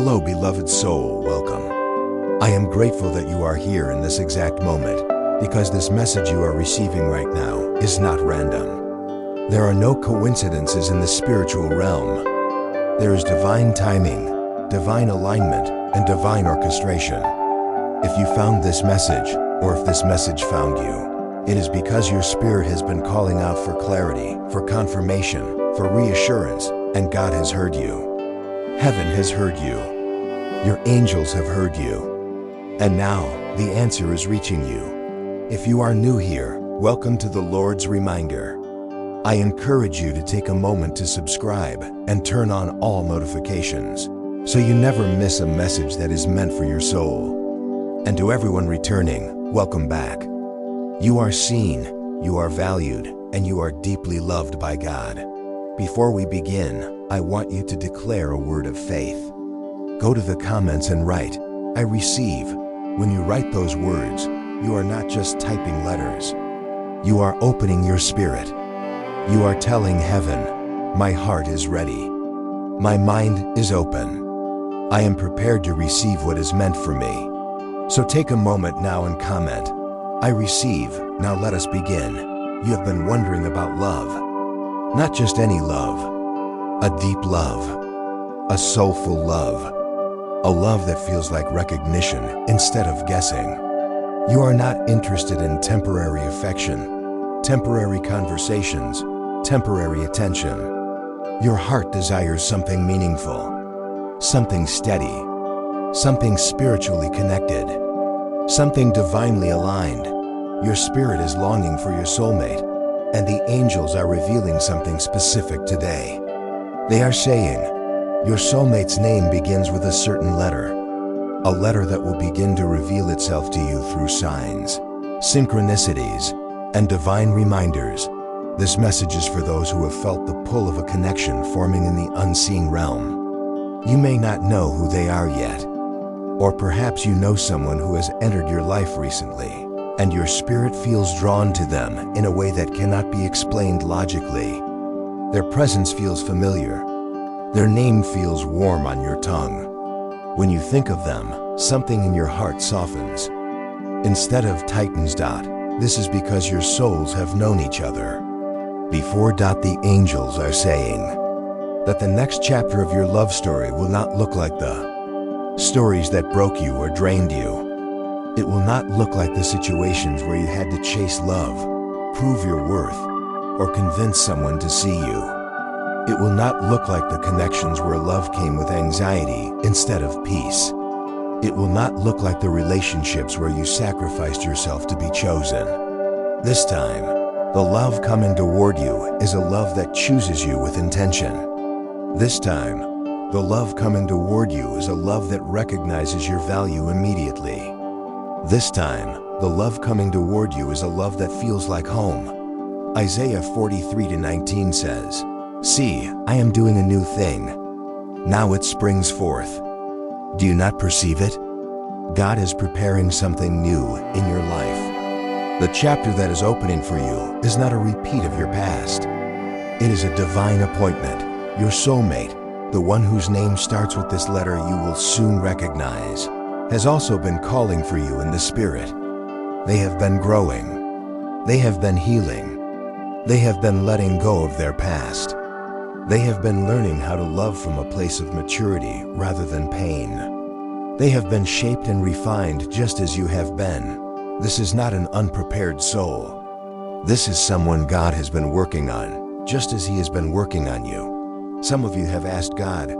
Hello, beloved soul, welcome. I am grateful that you are here in this exact moment, because this message you are receiving right now is not random. There are no coincidences in the spiritual realm. There is divine timing, divine alignment, and divine orchestration. If you found this message, or if this message found you, it is because your spirit has been calling out for clarity, for confirmation, for reassurance, and God has heard you. Heaven has heard you. Your angels have heard you. And now, the answer is reaching you. If you are new here, welcome to the Lord's Reminder. I encourage you to take a moment to subscribe and turn on all notifications, so you never miss a message that is meant for your soul. And to everyone returning, welcome back. You are seen, you are valued, and you are deeply loved by God. Before we begin, I want you to declare a word of faith. Go to the comments and write, "I receive." When you write those words, you are not just typing letters. You are opening your spirit. You are telling heaven, "My heart is ready. My mind is open. I am prepared to receive what is meant for me." So take a moment now and comment, "I receive." Now let us begin. You have been wondering about love. Not just any love. A deep love. A soulful love. A love that feels like recognition instead of guessing. You are not interested in temporary affection, temporary conversations, temporary attention. Your heart desires something meaningful, something steady, something spiritually connected, something divinely aligned. Your spirit is longing for your soulmate, and the angels are revealing something specific today. They are saying, your soulmate's name begins with a certain letter, a letter that will begin to reveal itself to you through signs, synchronicities, and divine reminders. This message is for those who have felt the pull of a connection forming in the unseen realm. You may not know who they are yet, or perhaps you know someone who has entered your life recently, and your spirit feels drawn to them in a way that cannot be explained logically. Their presence feels familiar. Their name feels warm on your tongue. When you think of them, something in your heart softens. Instead of tightens. This is because your souls have known each other. Before. The angels are saying that the next chapter of your love story will not look like the stories that broke you or drained you. It will not look like the situations where you had to chase love, prove your worth, or convince someone to see you. It will not look like the connections where love came with anxiety instead of peace. It will not look like the relationships where you sacrificed yourself to be chosen. This time, the love coming toward you is a love that chooses you with intention. This time, the love coming toward you is a love that recognizes your value immediately. This time, the love coming toward you is a love that feels like home. Isaiah 43:19 says, "See, I am doing a new thing. Now it springs forth. Do you not perceive it?" God is preparing something new in your life. The chapter that is opening for you is not a repeat of your past. It is a divine appointment. Your soulmate, the one whose name starts with this letter you will soon recognize, has also been calling for you in the spirit. They have been growing. They have been healing. They have been letting go of their past. They have been learning how to love from a place of maturity rather than pain. They have been shaped and refined just as you have been. This is not an unprepared soul. This is someone God has been working on, just as He has been working on you. Some of you have asked God,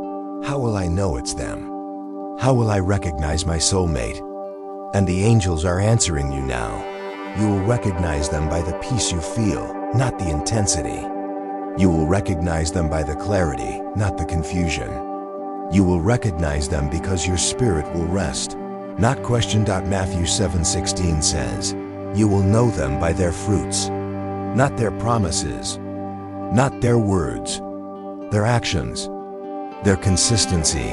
"How will I know it's them? How will I recognize my soulmate?" And the angels are answering you now. You will recognize them by the peace you feel, not the intensity. You will recognize them by the clarity, not the confusion. You will recognize them because your spirit will rest, not question. Matthew 7:16 says, "You will know them by their fruits," not their promises, not their words, their actions, their consistency,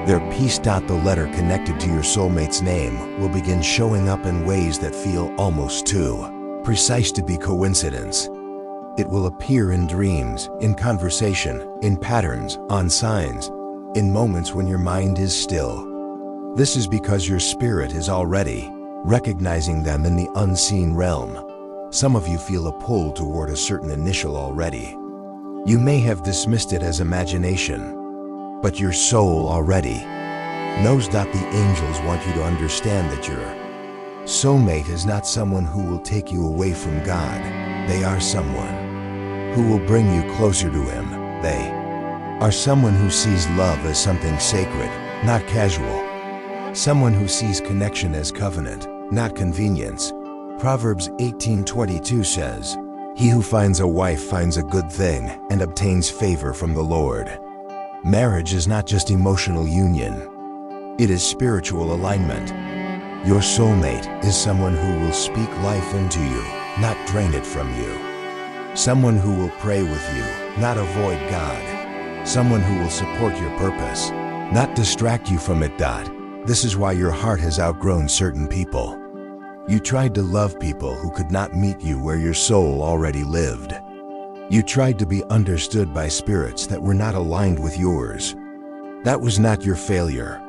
their peace. The letter connected to your soulmate's name will begin showing up in ways that feel almost too precise to be coincidence. It will appear in dreams, in conversation, in patterns, on signs, in moments when your mind is still. This is because your spirit is already recognizing them in the unseen realm. Some of you feel a pull toward a certain initial already. You may have dismissed it as imagination, but your soul already knows that the angels want you to understand that your soulmate is not someone who will take you away from God. They are someone who will bring you closer to Him. They are someone who sees love as something sacred, not casual. Someone who sees connection as covenant, not convenience. Proverbs 18:22 says, "He who finds a wife finds a good thing and obtains favor from the Lord." Marriage is not just emotional union. It is spiritual alignment. Your soulmate is someone who will speak life into you, not drain it from you. Someone who will pray with you, not avoid God. Someone who will support your purpose, not distract you from it. This is why your heart has outgrown certain people. You tried to love people who could not meet you where your soul already lived. You tried to be understood by spirits that were not aligned with yours. That was not your failure.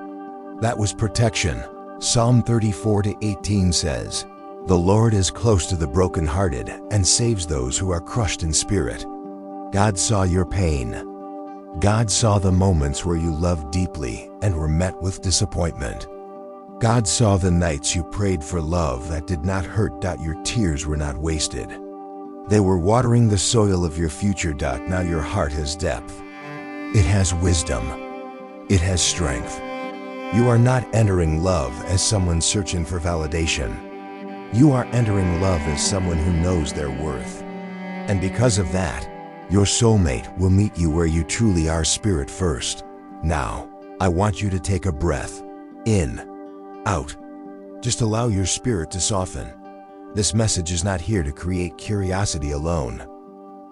That was protection. Psalm 34:18 says, "The Lord is close to the brokenhearted and saves those who are crushed in spirit." God saw your pain. God saw the moments where you loved deeply and were met with disappointment. God saw the nights you prayed for love that did not hurt. Your tears were not wasted. They were watering the soil of your future. Now your heart has depth. It has wisdom. It has strength. You are not entering love as someone searching for validation. You are entering love as someone who knows their worth. And because of that, your soulmate will meet you where you truly are, spirit first. Now, I want you to take a breath. In, out. Just allow your spirit to soften. This message is not here to create curiosity alone.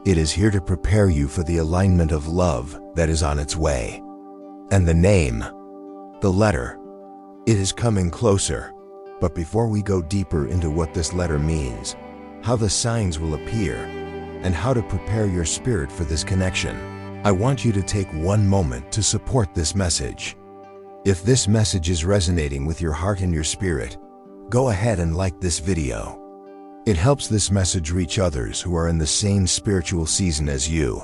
It is here to prepare you for the alignment of love that is on its way. And the name, the letter, it is coming closer. But before we go deeper into what this letter means, how the signs will appear, and how to prepare your spirit for this connection, I want you to take one moment to support this message. If this message is resonating with your heart and your spirit, go ahead and like this video. It helps this message reach others who are in the same spiritual season as you.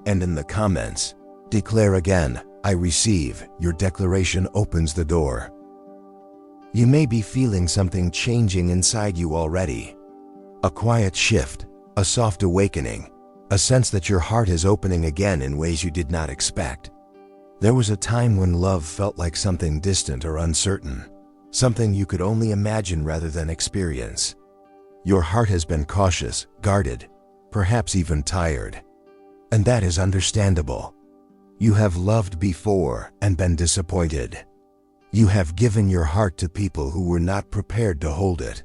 And in the comments, declare again, "I receive." Your declaration opens the door. You may be feeling something changing inside you already. A quiet shift, a soft awakening, a sense that your heart is opening again in ways you did not expect. There was a time when love felt like something distant or uncertain, something you could only imagine rather than experience. Your heart has been cautious, guarded, perhaps even tired. And that is understandable. You have loved before and been disappointed. You have given your heart to people who were not prepared to hold it.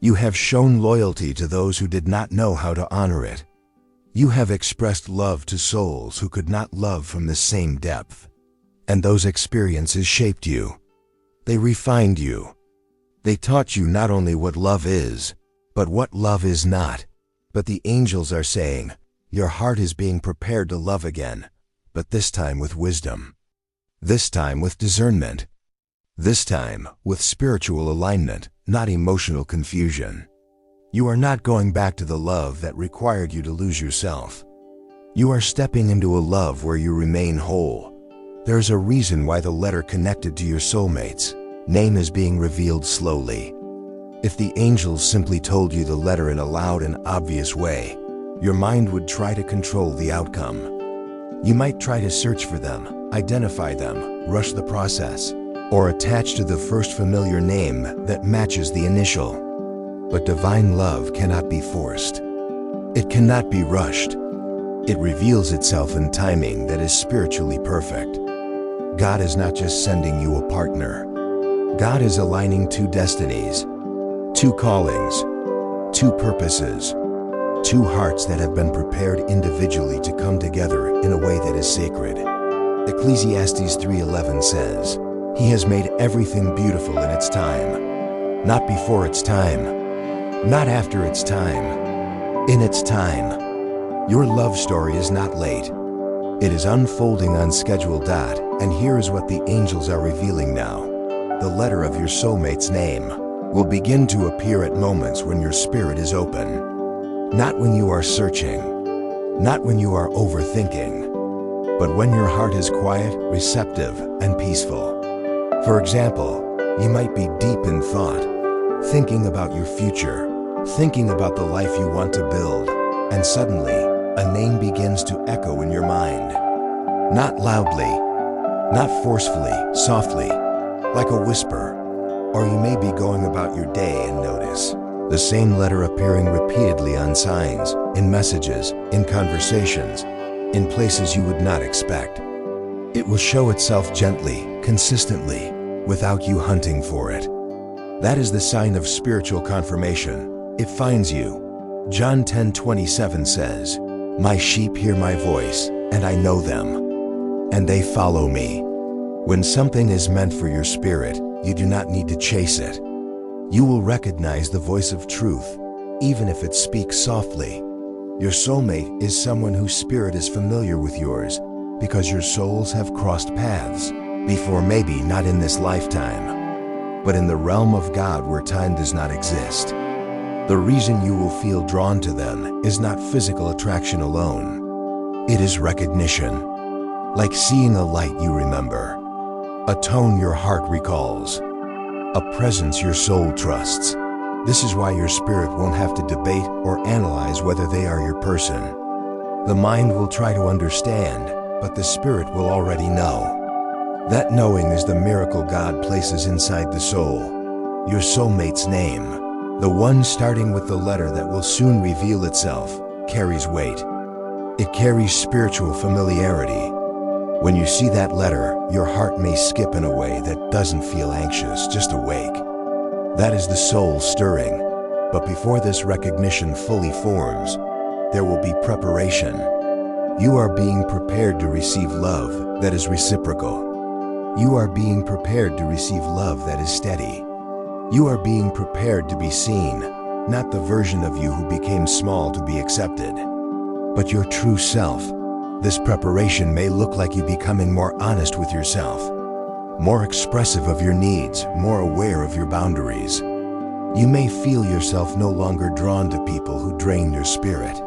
You have shown loyalty to those who did not know how to honor it. You have expressed love to souls who could not love from the same depth. And those experiences shaped you. They refined you. They taught you not only what love is, but what love is not. But the angels are saying, your heart is being prepared to love again, but this time with wisdom. This time with discernment. This time with spiritual alignment, not emotional confusion. You are not going back to the love that required you to lose yourself. You are stepping into a love where you remain whole. There's a reason why the letter connected to your soulmate's name is being revealed slowly. If the angels simply told you the letter in a loud and obvious way, your mind would try to control the outcome. You might try to search for them, identify them, rush the process, or attach to the first familiar name that matches the initial. But divine love cannot be forced. It cannot be rushed. It reveals itself in timing that is spiritually perfect. God is not just sending you a partner. God is aligning two destinies, two callings, two purposes, two hearts that have been prepared individually to come together in a way that is sacred. Ecclesiastes 3:11 says, "He has made everything beautiful in its time, not before its time, not after its time, in its time." Your love story is not late. It is unfolding on schedule. And here is what the angels are revealing now. The letter of your soulmate's name will begin to appear at moments when your spirit is open. Not when you are searching, not when you are overthinking, but when your heart is quiet, receptive, and peaceful. For example, you might be deep in thought, thinking about your future, thinking about the life you want to build, and suddenly, a name begins to echo in your mind. Not loudly, not forcefully, softly, like a whisper. Or you may be going about your day and notice the same letter appearing repeatedly on signs, in messages, in conversations, in places you would not expect. It will show itself gently, consistently, without you hunting for it. That is the sign of spiritual confirmation. It finds you. John 10:27 says, "My sheep hear my voice, and I know them, and they follow me." When something is meant for your spirit, you do not need to chase it. You will recognize the voice of truth, even if it speaks softly. Your soulmate is someone whose spirit is familiar with yours, because your souls have crossed paths before, maybe not in this lifetime, but in the realm of God where time does not exist. The reason you will feel drawn to them is not physical attraction alone. It is recognition, like seeing a light you remember, a tone your heart recalls, a presence your soul trusts. This is why your spirit won't have to debate or analyze whether they are your person. The mind will try to understand, but the spirit will already know. That knowing is the miracle God places inside the soul. Your soulmate's name, the one starting with the letter that will soon reveal itself, carries weight. It carries spiritual familiarity. When you see that letter, your heart may skip in a way that doesn't feel anxious, just awake. That is the soul stirring. But before this recognition fully forms, there will be preparation. You are being prepared to receive love that is reciprocal. You are being prepared to receive love that is steady. You are being prepared to be seen, not the version of you who became small to be accepted, but your true self. This preparation may look like you becoming more honest with yourself, more expressive of your needs, more aware of your boundaries. You may feel yourself no longer drawn to people who drain your spirit.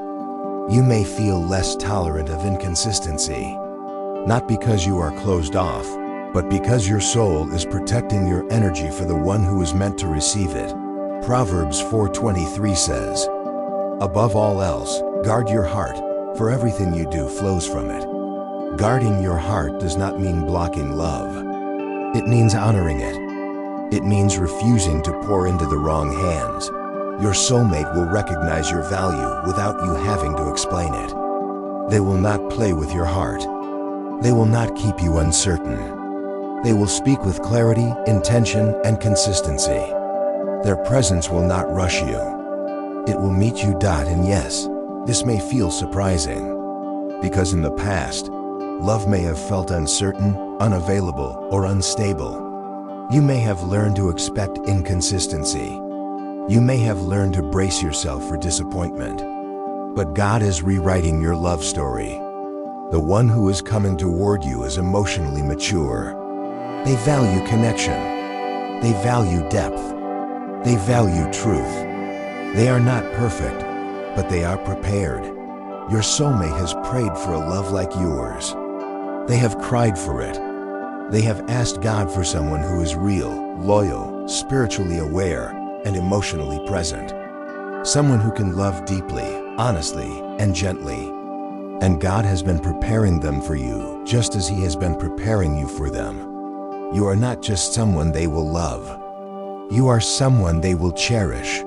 You may feel less tolerant of inconsistency, not because you are closed off, but because your soul is protecting your energy for the one who is meant to receive it. Proverbs 4:23 says, "Above all else, guard your heart, for everything you do flows from it." Guarding your heart does not mean blocking love. It means honoring it. It means refusing to pour into the wrong hands. Your soulmate will recognize your value without you having to explain it. They will not play with your heart. They will not keep you uncertain. They will speak with clarity, intention, and consistency. Their presence will not rush you. It will meet you. And yes, this may feel surprising, because in the past, love may have felt uncertain, unavailable, or unstable. You may have learned to expect inconsistency. You may have learned to brace yourself for disappointment. But God is rewriting your love story. The one who is coming toward you is emotionally mature. They value connection. They value depth. They value truth. They are not perfect, but they are prepared. Your soulmate has prayed for a love like yours. They have cried for it. They have asked God for someone who is real, loyal, spiritually aware, and emotionally present. Someone who can love deeply, honestly, and gently. And God has been preparing them for you, just as He has been preparing you for them. You are not just someone they will love. You are someone they will cherish.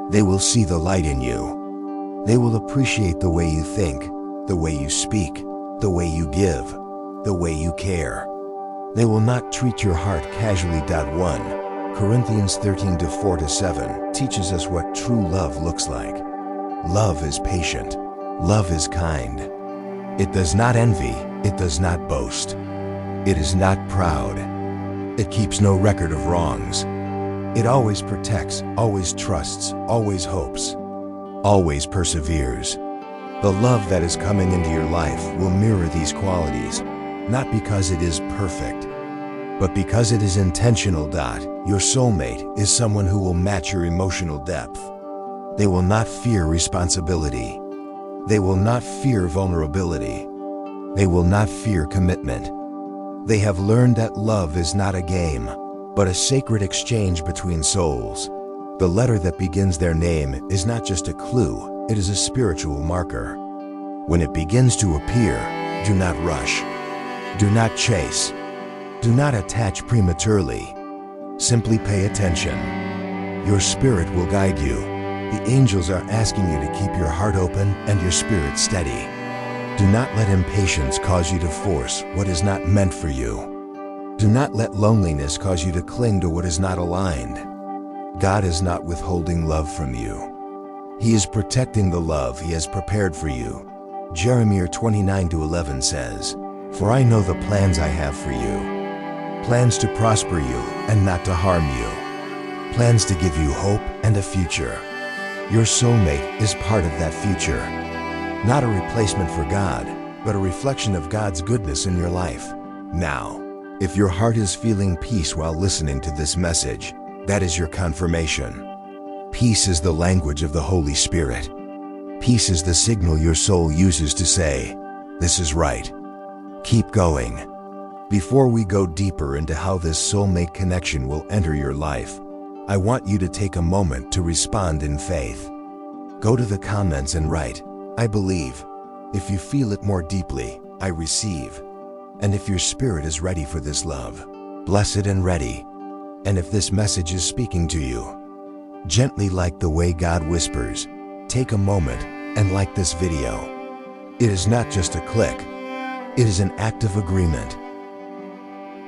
They will see the light in you. They will appreciate the way you think, the way you speak, the way you give, the way you care. They will not treat your heart casually. 1 Corinthians 13:4-7 teaches us what true love looks like. Love is patient. Love is kind. It does not envy. It does not boast. It is not proud. It keeps no record of wrongs. It always protects, always trusts, always hopes, always perseveres. The love that is coming into your life will mirror these qualities, not because it is perfect, but because it is intentional. Your soulmate is someone who will match your emotional depth. They will not fear responsibility. They will not fear vulnerability. They will not fear commitment. They have learned that love is not a game, but a sacred exchange between souls. The letter that begins their name is not just a clue, it is a spiritual marker. When it begins to appear, do not rush. Do not chase. Do not attach prematurely. Simply pay attention. Your spirit will guide you. The angels are asking you to keep your heart open and your spirit steady. Do not let impatience cause you to force what is not meant for you. Do not let loneliness cause you to cling to what is not aligned. God is not withholding love from you. He is protecting the love He has prepared for you. Jeremiah 29:11 says, "For I know the plans I have for you, plans to prosper you and not to harm you, plans to give you hope and a future." Your soulmate is part of that future. Not a replacement for God, but a reflection of God's goodness in your life. Now, if your heart is feeling peace while listening to this message, that is your confirmation. Peace is the language of the Holy Spirit. Peace is the signal your soul uses to say, "This is right. Keep going." Before we go deeper into how this soulmate connection will enter your life, I want you to take a moment to respond in faith. Go to the comments and write, "I believe." If you feel it more deeply, "I receive." And if your spirit is ready for this love, blessed and ready. And if this message is speaking to you, gently like the way God whispers, take a moment and like this video. It is not just a click. It is an act of agreement.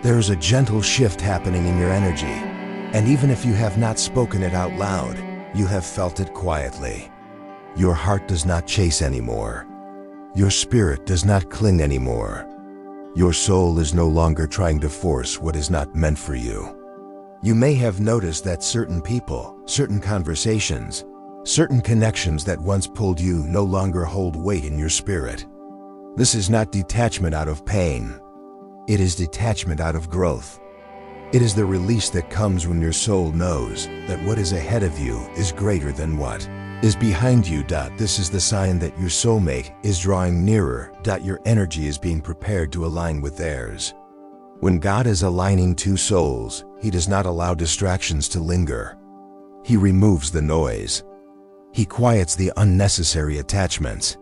There is a gentle shift happening in your energy, and even if you have not spoken it out loud, you have felt it quietly. Your heart does not chase anymore. Your spirit does not cling anymore. Your soul is no longer trying to force what is not meant for you. You may have noticed that certain people, certain conversations, certain connections that once pulled you no longer hold weight in your spirit. This is not detachment out of pain. It is detachment out of growth. It is the release that comes when your soul knows that what is ahead of you is greater than what is behind you. This is the sign that your soulmate is drawing nearer. Your energy is being prepared to align with theirs. When God is aligning two souls, He does not allow distractions to linger. He removes the noise. He quiets the unnecessary attachments.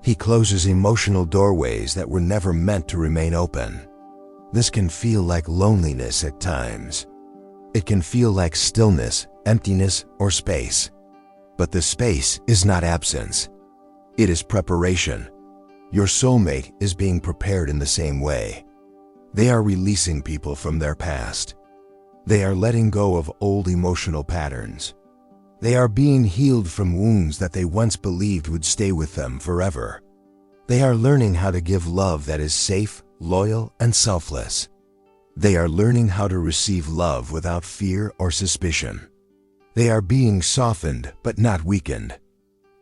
He closes emotional doorways that were never meant to remain open. This can feel like loneliness at times. It can feel like stillness, emptiness, or space. But the space is not absence. It is preparation. Your soulmate is being prepared in the same way. They are releasing people from their past. They are letting go of old emotional patterns. They are being healed from wounds that they once believed would stay with them forever. They are learning how to give love that is safe, loyal, and selfless. They are learning how to receive love without fear or suspicion. They are being softened but not weakened,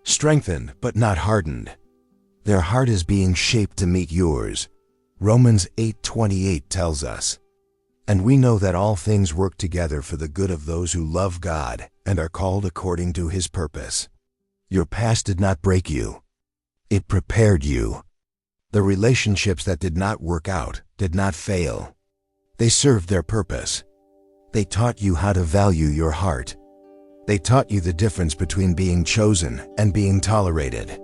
strengthened but not hardened. Their heart is being shaped to meet yours. Romans 8:28 tells us, "And we know that all things work together for the good of those who love God and are called according to His purpose." Your past did not break you. It prepared you. The relationships that did not work out did not fail. They served their purpose. They taught you how to value your heart. They taught you the difference between being chosen and being tolerated.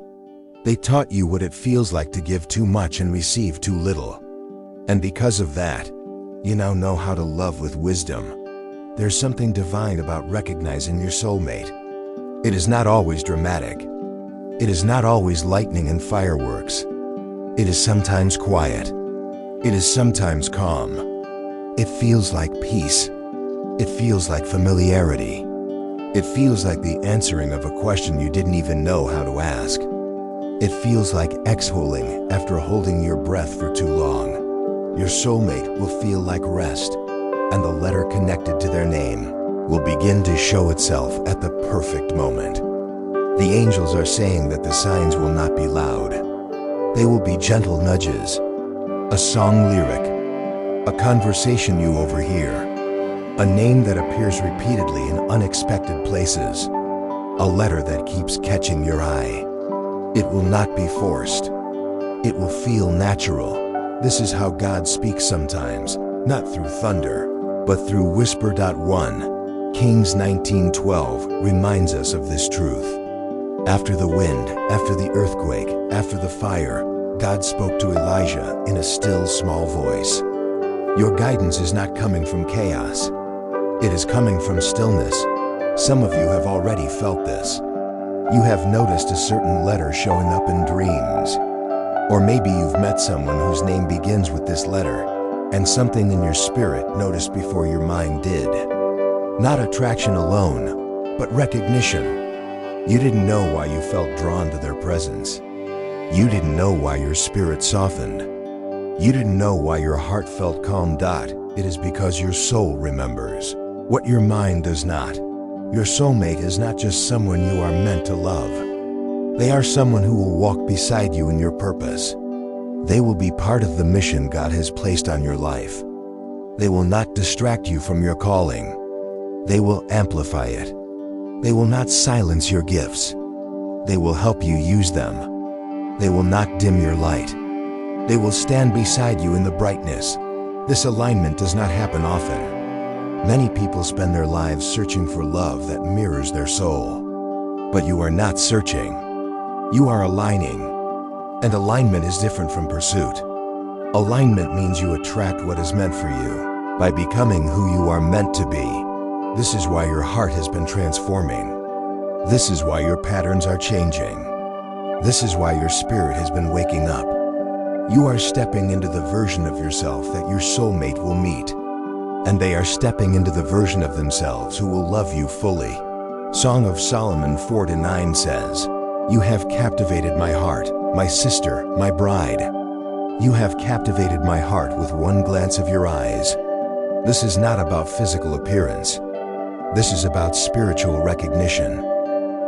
They taught you what it feels like to give too much and receive too little. And because of that, you now know how to love with wisdom. There's something divine about recognizing your soulmate. It is not always dramatic. It is not always lightning and fireworks. It is sometimes quiet. It is sometimes calm. It feels like peace. It feels like familiarity. It feels like the answering of a question you didn't even know how to ask. It feels like exhaling after holding your breath for too long. Your soulmate will feel like rest, and the letter connected to their name will begin to show itself at the perfect moment. The angels are saying that the signs will not be loud. They will be gentle nudges, a song lyric, a conversation you overhear, a name that appears repeatedly in unexpected places, a letter that keeps catching your eye. It will not be forced. It will feel natural. This is how God speaks sometimes, not through thunder, but through whisper. 1 Kings 19:12 reminds us of this truth. After the wind, after the earthquake, after the fire, God spoke to Elijah in a still small voice. Your guidance is not coming from chaos. It is coming from stillness. Some of you have already felt this. You have noticed a certain letter showing up in dreams. Or maybe you've met someone whose name begins with this letter, and something in your spirit noticed before your mind did. Not attraction alone, but recognition. You didn't know why you felt drawn to their presence. You didn't know why your spirit softened. You didn't know why your heart felt calm. It is because your soul remembers what your mind does not. Your soulmate is not just someone you are meant to love. They are someone who will walk beside you in your purpose. They will be part of the mission God has placed on your life. They will not distract you from your calling. They will amplify it. They will not silence your gifts. They will help you use them. They will not dim your light. They will stand beside you in the brightness. This alignment does not happen often. Many people spend their lives searching for love that mirrors their soul. But you are not searching. You are aligning. And alignment is different from pursuit. Alignment means you attract what is meant for you by becoming who you are meant to be. This is why your heart has been transforming. This is why your patterns are changing. This is why your spirit has been waking up. You are stepping into the version of yourself that your soulmate will meet. And they are stepping into the version of themselves who will love you fully. Song of Solomon 4-9 says, "You have captivated my heart, my sister, my bride. You have captivated my heart with one glance of your eyes." This is not about physical appearance. This is about spiritual recognition.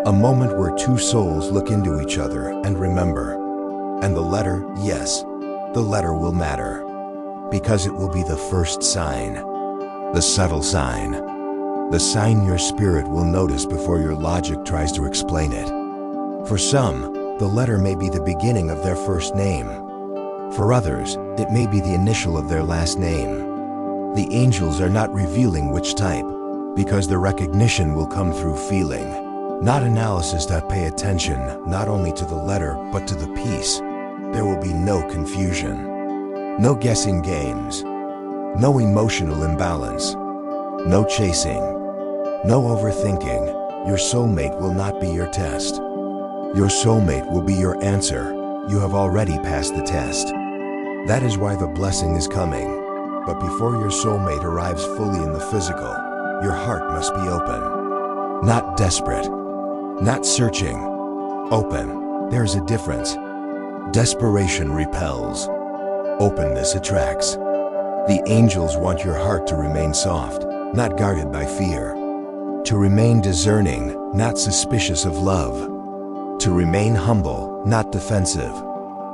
A moment where two souls look into each other and remember. And the letter, yes, the letter will matter. Because it will be the first sign. The subtle sign. The sign your spirit will notice before your logic tries to explain it. For some, the letter may be the beginning of their first name. For others, it may be the initial of their last name. The angels are not revealing which type, because the recognition will come through feeling, not analysis. Pay attention not only to the letter, but to the piece. There will be no confusion, no guessing games, no emotional imbalance, no chasing, no overthinking. Your soulmate will not be your test. Your soulmate will be your answer. You have already passed the test. That is why the blessing is coming. But before your soulmate arrives fully in the physical, your heart must be open. Not desperate. Not searching. Open. There is a difference. Desperation repels. Openness attracts. The angels want your heart to remain soft, not guarded by fear. To remain discerning, not suspicious of love. To remain humble, not defensive.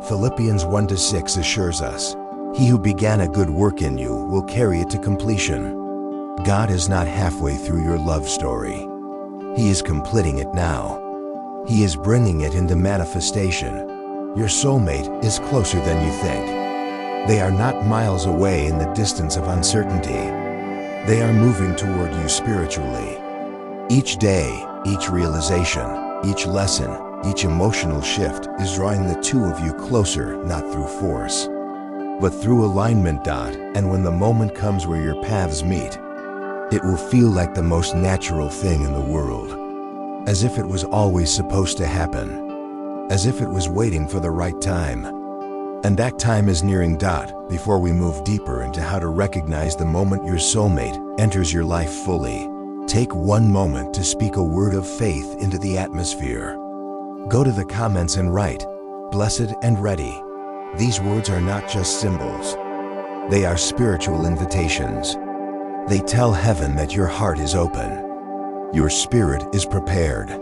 Philippians 1-6 assures us, "He who began a good work in you will carry it to completion." God is not halfway through your love story. He is completing it now. He is bringing it into manifestation. Your soulmate is closer than you think. They are not miles away in the distance of uncertainty. They are moving toward you spiritually. Each day, each realization, each lesson, each emotional shift is drawing the two of you closer, not through force, but through alignment. And when the moment comes where your paths meet, it will feel like the most natural thing in the world. As if it was always supposed to happen. As if it was waiting for the right time. And that time is nearing. Before we move deeper into how to recognize the moment your soulmate enters your life fully, take one moment to speak a word of faith into the atmosphere. Go to the comments and write, "Blessed and ready." These words are not just symbols. They are spiritual invitations. They tell heaven that your heart is open. Your spirit is prepared.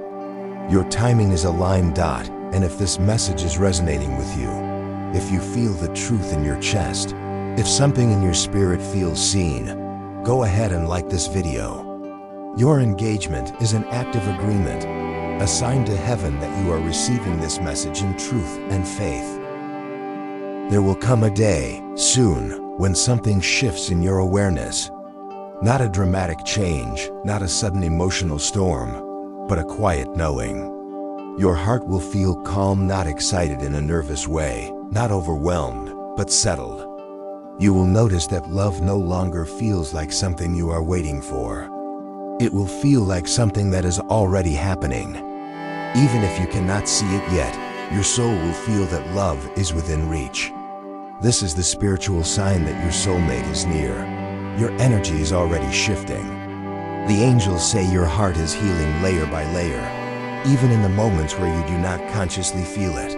Your timing is a line dot, and if this message is resonating with you, if you feel the truth in your chest, if something in your spirit feels seen, go ahead and like this video. Your engagement is an active agreement, a sign to heaven that you are receiving this message in truth and faith. There will come a day, soon, when something shifts in your awareness. Not a dramatic change, not a sudden emotional storm, but a quiet knowing. Your heart will feel calm, not excited in a nervous way, not overwhelmed, but settled. You will notice that love no longer feels like something you are waiting for. It will feel like something that is already happening. Even if you cannot see it yet, your soul will feel that love is within reach. This is the spiritual sign that your soulmate is near. Your energy is already shifting. The angels say your heart is healing layer by layer, even in the moments where you do not consciously feel it.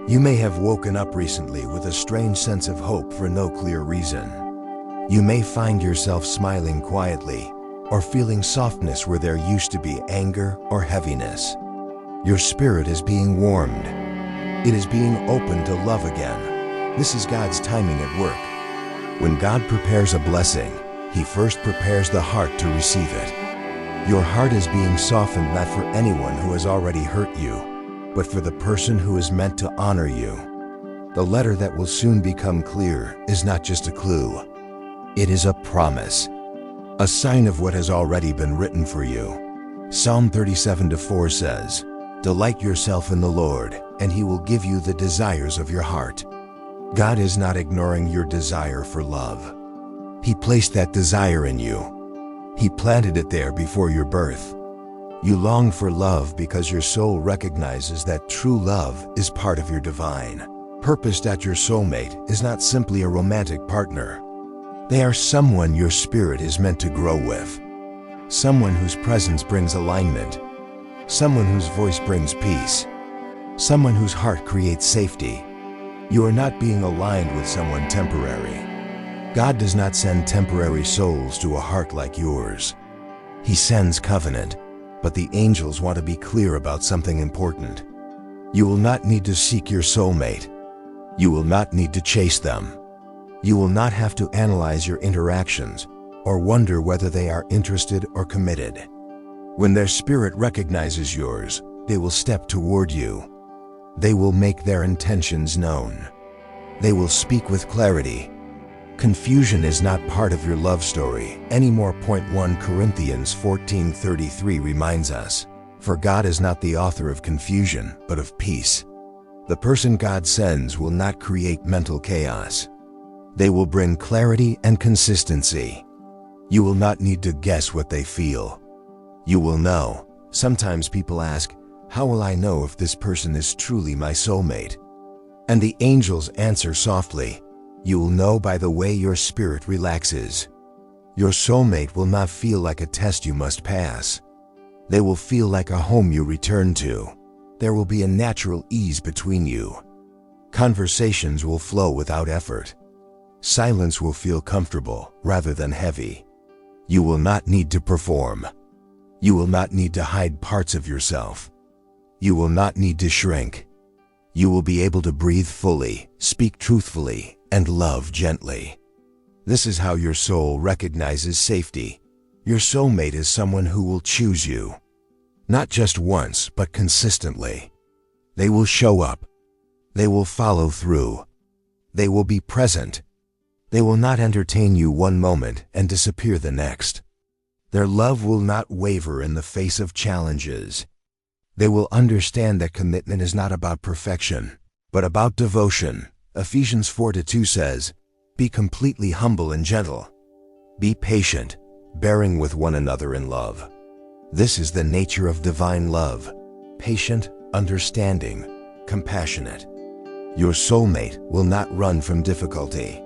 You may have woken up recently with a strange sense of hope for no clear reason. You may find yourself smiling quietly, or feeling softness where there used to be anger or heaviness. Your spirit is being warmed. It is being opened to love again. This is God's timing at work. When God prepares a blessing, He first prepares the heart to receive it. Your heart is being softened not for anyone who has already hurt you, but for the person who is meant to honor you. The letter that will soon become clear is not just a clue. It is a promise, a sign of what has already been written for you. Psalm 37:4 says, "Delight yourself in the Lord, and He will give you the desires of your heart." God is not ignoring your desire for love. He placed that desire in you. He planted it there before your birth. You long for love because your soul recognizes that true love is part of your divine purpose. That your soulmate is not simply a romantic partner. They are someone your spirit is meant to grow with. Someone whose presence brings alignment. Someone whose voice brings peace. Someone whose heart creates safety. You are not being aligned with someone temporary. God does not send temporary souls to a heart like yours. He sends covenant, but the angels want to be clear about something important. You will not need to seek your soulmate. You will not need to chase them. You will not have to analyze your interactions or wonder whether they are interested or committed. When their spirit recognizes yours, they will step toward you. They will make their intentions known. They will speak with clarity. Confusion is not part of your love story anymore. 1 Corinthians 14:33 reminds us, "For God is not the author of confusion, but of peace." The person God sends will not create mental chaos. They will bring clarity and consistency. You will not need to guess what they feel. You will know. Sometimes people ask, "How will I know if this person is truly my soulmate?" And the angels answer softly, "You will know by the way your spirit relaxes." Your soulmate will not feel like a test you must pass. They will feel like a home you return to. There will be a natural ease between you. Conversations will flow without effort. Silence will feel comfortable rather than heavy. You will not need to perform. You will not need to hide parts of yourself. You will not need to shrink. You will be able to breathe fully, speak truthfully, and love gently. This is how your soul recognizes safety. Your soulmate is someone who will choose you. Not just once, but consistently. They will show up. They will follow through. They will be present. They will not entertain you one moment and disappear the next. Their love will not waver in the face of challenges. They will understand that commitment is not about perfection, but about devotion. Ephesians 4:2 says, "Be completely humble and gentle. Be patient, bearing with one another in love." This is the nature of divine love: patient, understanding, compassionate. Your soulmate will not run from difficulty.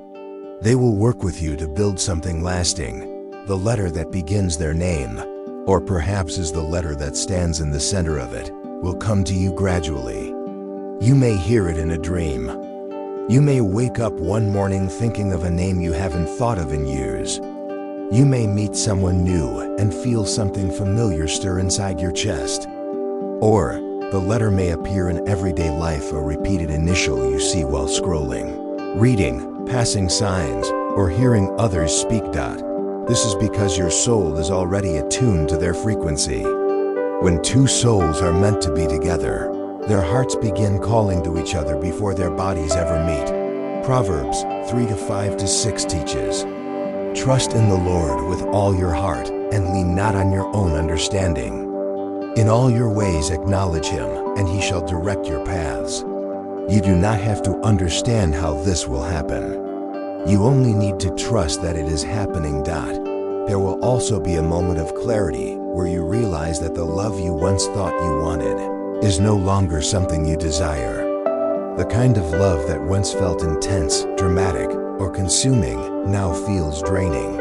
They will work with you to build something lasting. The letter that begins their name, or perhaps is the letter that stands in the center of it, will come to you gradually. You may hear it in a dream. You may wake up one morning thinking of a name you haven't thought of in years. You may meet someone new and feel something familiar stir inside your chest. Or, the letter may appear in everyday life, a repeated initial you see while scrolling, reading, passing signs, or hearing others speak. This is because your soul is already attuned to their frequency. When two souls are meant to be together, their hearts begin calling to each other before their bodies ever meet. Proverbs 3:5-6 teaches, "Trust in the Lord with all your heart, and lean not on your own understanding. In all your ways acknowledge him, and he shall direct your paths." You do not have to understand how this will happen. You only need to trust that it is happening. There will also be a moment of clarity where you realize that the love you once thought you wanted is no longer something you desire. The kind of love that once felt intense, dramatic, or consuming now feels draining.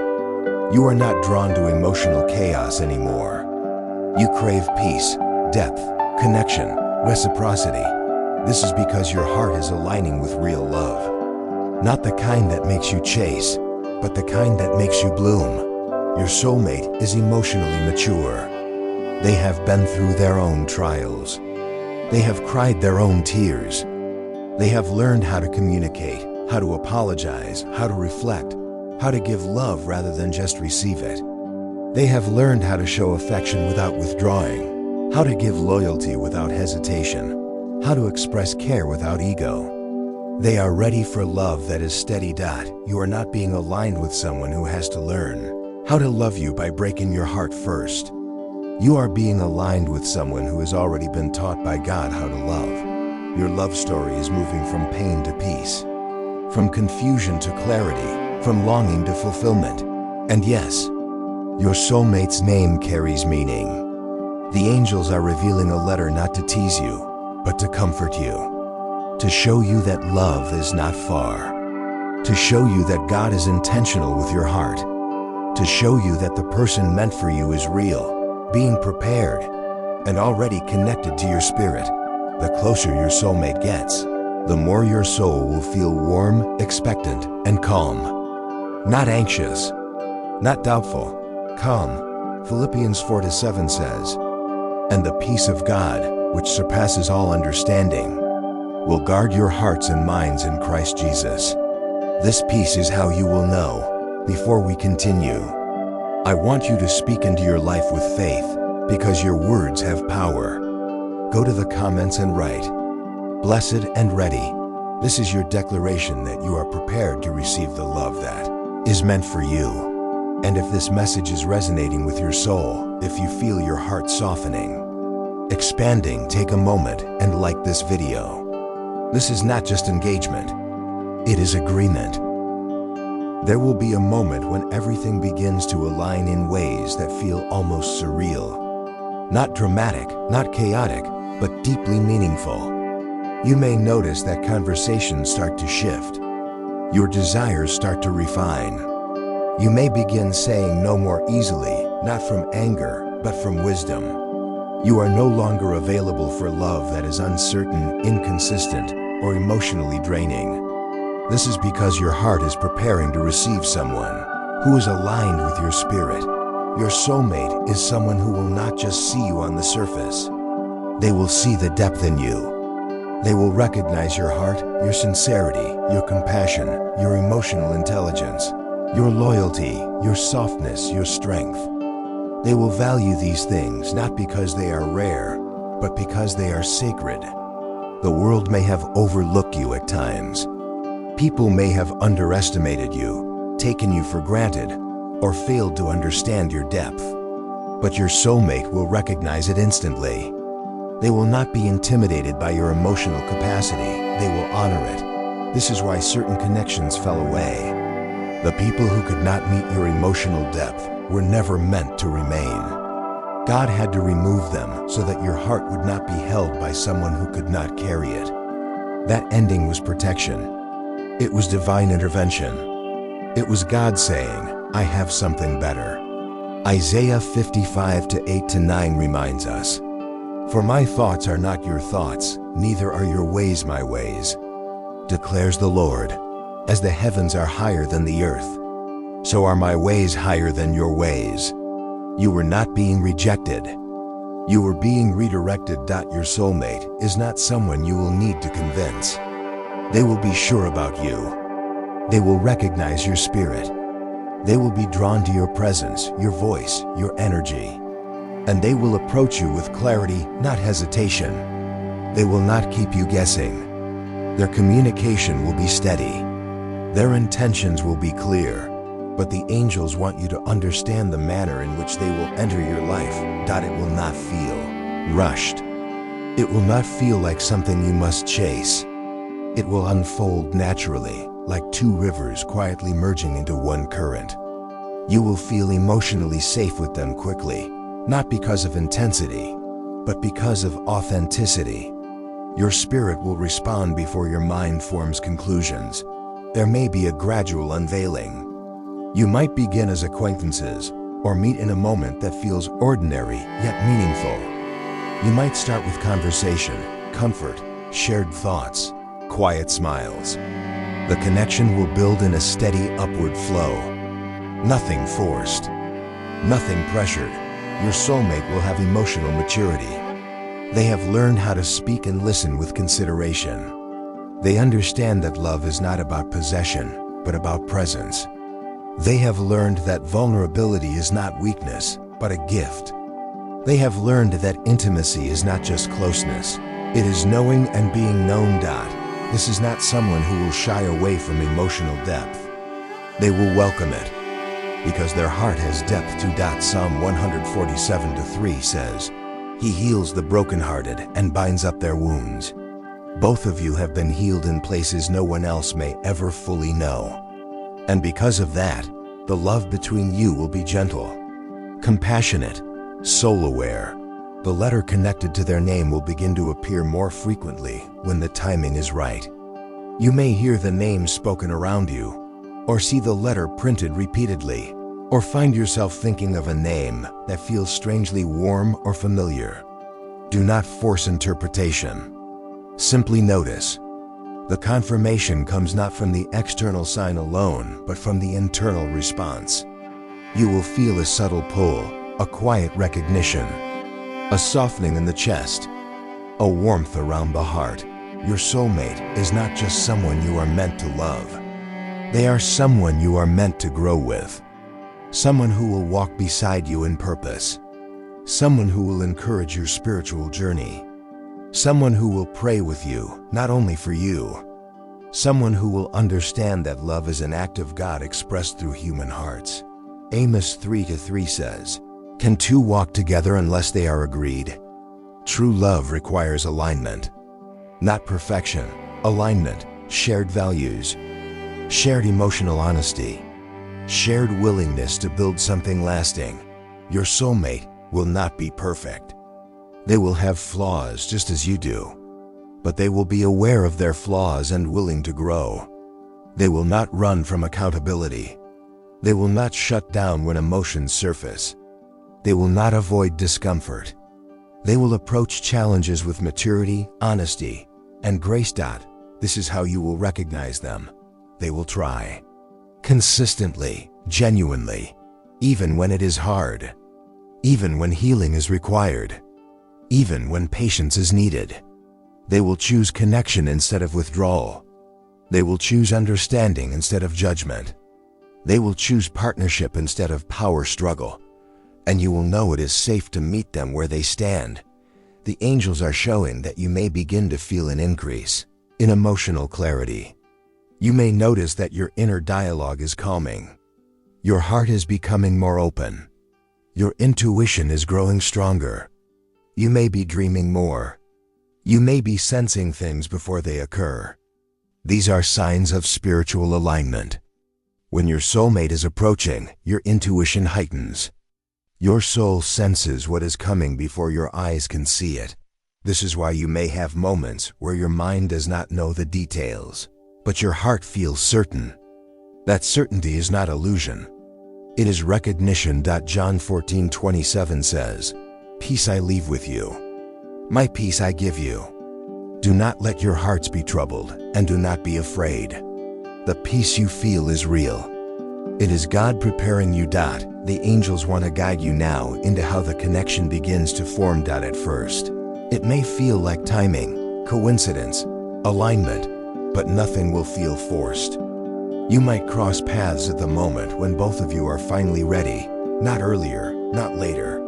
You are not drawn to emotional chaos anymore. You crave peace, depth, connection, reciprocity. This is because your heart is aligning with real love. Not the kind that makes you chase, but the kind that makes you bloom. Your soulmate is emotionally mature. They have been through their own trials. They have cried their own tears. They have learned how to communicate, how to apologize, how to reflect, how to give love rather than just receive it. They have learned how to show affection without withdrawing, how to give loyalty without hesitation, how to express care without ego. They are ready for love that is steady. You are not being aligned with someone who has to learn how to love you by breaking your heart first. You are being aligned with someone who has already been taught by God how to love. Your love story is moving from pain to peace, from confusion to clarity, from longing to fulfillment. And yes, your soulmate's name carries meaning. The angels are revealing a letter not to tease you, but to comfort you, to show you that love is not far, to show you that God is intentional with your heart, to show you that the person meant for you is real, being prepared, and already connected to your spirit. The closer your soulmate gets, the more your soul will feel warm, expectant, and calm. Not anxious, not doubtful, calm. Philippians 4:7 says, "And the peace of God, which surpasses all understanding, will guard your hearts and minds in Christ Jesus." This peace is how you will know. Before we continue, I want you to speak into your life with faith, because your words have power. Go to the comments and write, "Blessed and ready." This is your declaration that you are prepared to receive the love that is meant for you. And if this message is resonating with your soul, if you feel your heart softening, expanding, take a moment and like this video. This is not just engagement, it is agreement. There will be a moment when everything begins to align in ways that feel almost surreal. Not dramatic, not chaotic, but deeply meaningful. You may notice that conversations start to shift. Your desires start to refine. You may begin saying no more easily, not from anger, but from wisdom. You are no longer available for love that is uncertain, inconsistent, or emotionally draining. This is because your heart is preparing to receive someone who is aligned with your spirit. Your soulmate is someone who will not just see you on the surface. They will see the depth in you. They will recognize your heart, your sincerity, your compassion, your emotional intelligence, your loyalty, your softness, your strength. They will value these things not because they are rare, but because they are sacred. The world may have overlooked you at times. People may have underestimated you, taken you for granted, or failed to understand your depth. But your soulmate will recognize it instantly. They will not be intimidated by your emotional capacity. They will honor it. This is why certain connections fell away. The people who could not meet your emotional depth were never meant to remain. God had to remove them so that your heart would not be held by someone who could not carry it. That ending was protection. It was divine intervention. It was God saying, "I have something better." Isaiah 55:8-9 reminds us, "For my thoughts are not your thoughts, neither are your ways my ways, declares the Lord. As the heavens are higher than the earth, so are my ways higher than your ways." You were not being rejected. You are being redirected. Your soulmate is not someone you will need to convince. They will be sure about you. They will recognize your spirit. They will be drawn to your presence, your voice, your energy. And they will approach you with clarity, not hesitation. They will not keep you guessing. Their communication will be steady. Their intentions will be clear. But the angels want you to understand the manner in which they will enter your life. It will not feel rushed. It will not feel like something you must chase. It will unfold naturally, like two rivers quietly merging into one current. You will feel emotionally safe with them quickly, not because of intensity, but because of authenticity. Your spirit will respond before your mind forms conclusions. There may be a gradual unveiling. You might begin as acquaintances, or meet in a moment that feels ordinary yet meaningful. You might start with conversation, comfort, shared thoughts, quiet smiles. The connection will build in a steady upward flow. Nothing forced, nothing pressured. Your soulmate will have emotional maturity. They have learned how to speak and listen with consideration. They understand that love is not about possession, but about presence. They have learned that vulnerability is not weakness, but a gift. They have learned that intimacy is not just closeness. It is knowing and being known. This is not someone who will shy away from emotional depth. They will welcome it, because their heart has depth too. Psalm 147:3 says, He heals the brokenhearted and binds up their wounds. Both of you have been healed in places no one else may ever fully know. And because of that, the love between you will be gentle, compassionate, soul-aware. The letter connected to their name will begin to appear more frequently when the timing is right. You may hear the name spoken around you, or see the letter printed repeatedly, or find yourself thinking of a name that feels strangely warm or familiar. Do not force interpretation. Simply notice. The confirmation comes not from the external sign alone, but from the internal response. You will feel a subtle pull, a quiet recognition, a softening in the chest, a warmth around the heart. Your soulmate is not just someone you are meant to love. They are someone you are meant to grow with. Someone who will walk beside you in purpose. Someone who will encourage your spiritual journey. Someone who will pray with you, not only for you. Someone who will understand that love is an act of God expressed through human hearts. Amos 3:3 says, Can two walk together unless they are agreed? True love requires alignment. Not perfection, alignment, shared values, shared emotional honesty, shared willingness to build something lasting. Your soulmate will not be perfect. They will have flaws just as you do, but they will be aware of their flaws and willing to grow. They will not run from accountability. They will not shut down when emotions surface. They will not avoid discomfort. They will approach challenges with maturity, honesty, and grace. This is how you will recognize them. They will try. Consistently, genuinely, even when it is hard, even when healing is required, even when patience is needed. They will choose connection instead of withdrawal. They will choose understanding instead of judgment. They will choose partnership instead of power struggle. And you will know it is safe to meet them where they stand. The angels are showing that you may begin to feel an increase in emotional clarity. You may notice that your inner dialogue is calming. Your heart is becoming more open. Your intuition is growing stronger. You may be dreaming more. You may be sensing things before they occur. These are signs of spiritual alignment. When your soulmate is approaching, your intuition heightens. Your soul senses what is coming before your eyes can see it. This is why you may have moments where your mind does not know the details, but your heart feels certain. That certainty is not illusion. It is recognition. John 14:27 says, Peace I leave with you. My peace I give you. Do not let your hearts be troubled, and do not be afraid. The peace you feel is real. It is God preparing you. The angels want to guide you now into how the connection begins to form. At first, it may feel like timing, coincidence, alignment, but nothing will feel forced. You might cross paths at the moment when both of you are finally ready, not earlier, not later.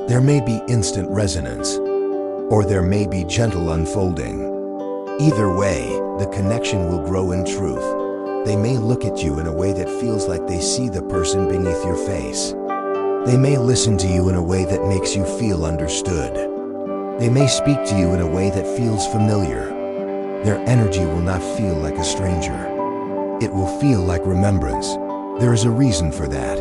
There may be instant resonance, or there may be gentle unfolding. Either way, the connection will grow in truth. They may look at you in a way that feels like they see the person beneath your face. They may listen to you in a way that makes you feel understood. They may speak to you in a way that feels familiar. Their energy will not feel like a stranger. It will feel like remembrance. There is a reason for that.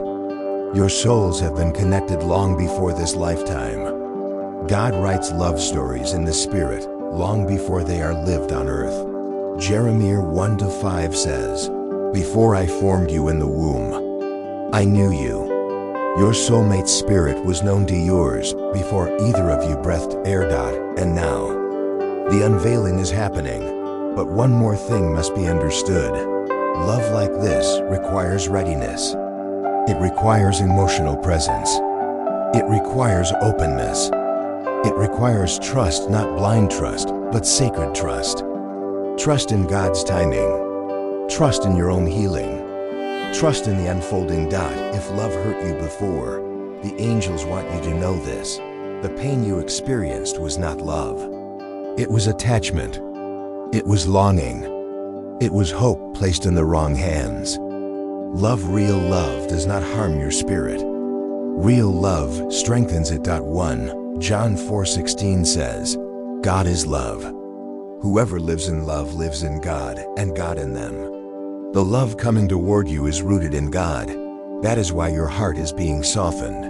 Your souls have been connected long before this lifetime. God writes love stories in the spirit long before they are lived on earth. Jeremiah 1-5 says, "Before I formed you in the womb, I knew you." Your soulmate spirit was known to yours before either of you breathed air. And now, the unveiling is happening. But one more thing must be understood. Love like this requires readiness. It requires emotional presence. It requires openness. It requires trust, not blind trust, but sacred trust. Trust in God's timing. Trust in your own healing. Trust in the unfolding. If love hurt you before, the angels want you to know this. The pain you experienced was not love. It was attachment. It was longing. It was hope placed in the wrong hands. Real love does not harm your spirit. Real love strengthens it. 1 John 4:16 says, "God is love. Whoever lives in love lives in God, and God in them." The love coming toward you is rooted in God. That is why your heart is being softened.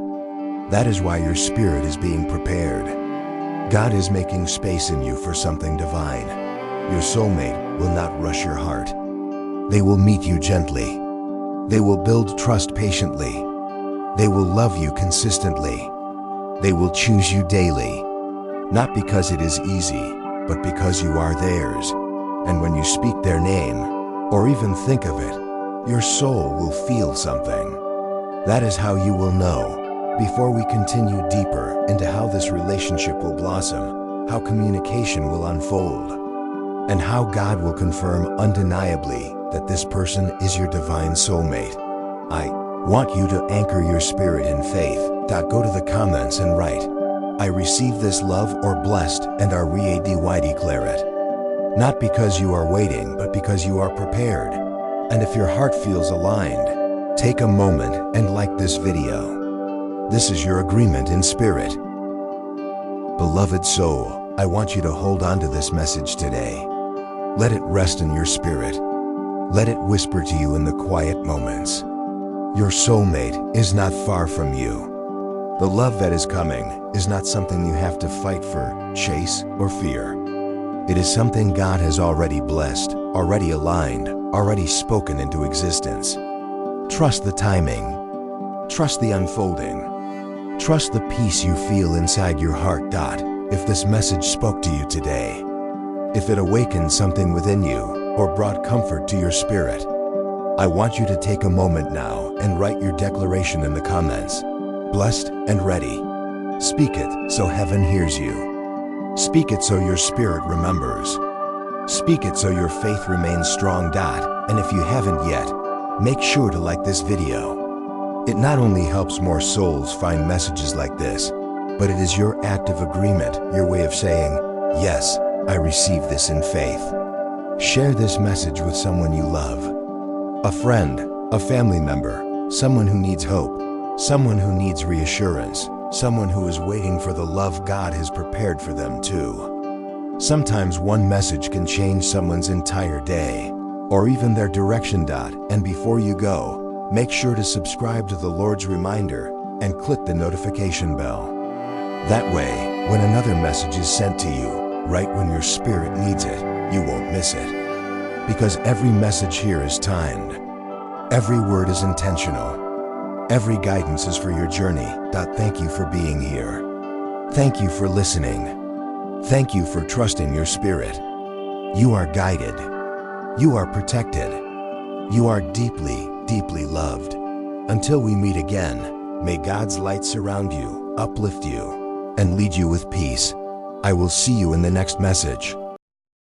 That is why your spirit is being prepared. God is making space in you for something divine. Your soulmate will not rush your heart. They will meet you gently. They will build trust patiently. They will love you consistently. They will choose you daily. Not because it is easy, but because you are theirs. And when you speak their name, or even think of it, your soul will feel something. That is how you will know. Before we continue deeper into how this relationship will blossom, how communication will unfold, and how God will confirm undeniably that this person is your divine soulmate, I want you to anchor your spirit in faith. Go to the comments and write, "I receive this love," or "blessed," and declare it. Not because you are waiting, but because you are prepared. And if your heart feels aligned, take a moment and like this video. This is your agreement in spirit. Beloved soul, I want you to hold on to this message today. Let it rest in your spirit. Let it whisper to you in the quiet moments. Your soulmate is not far from you. The love that is coming is not something you have to fight for, chase, or fear. It is something God has already blessed, already aligned, already spoken into existence. Trust the timing. Trust the unfolding. Trust the peace you feel inside your heart. If this message spoke to you today, if it awakened something within you or brought comfort to your spirit, I want you to take a moment now and write your declaration in the comments. Blessed and ready. Speak it so heaven hears you. Speak it so your spirit remembers. Speak it so your faith remains strong. And if you haven't yet, make sure to like this video. It not only helps more souls find messages like this, but it is your act of agreement, your way of saying, "Yes, I receive this in faith." Share this message with someone you love. A friend, a family member, someone who needs hope, someone who needs reassurance, someone who is waiting for the love God has prepared for them too. Sometimes one message can change someone's entire day, or even their direction. And before you go, make sure to subscribe to the Lord's reminder and click the notification bell. That way, when another message is sent to you, right when your spirit needs it, you won't miss it. Because every message here is timed. Every word is intentional. Every guidance is for your journey. Thank you for being here. Thank you for listening. Thank you for trusting your spirit. You are guided. You are protected. You are deeply, deeply loved. Until we meet again, may God's light surround you, uplift you, and lead you with peace. I will see you in the next message.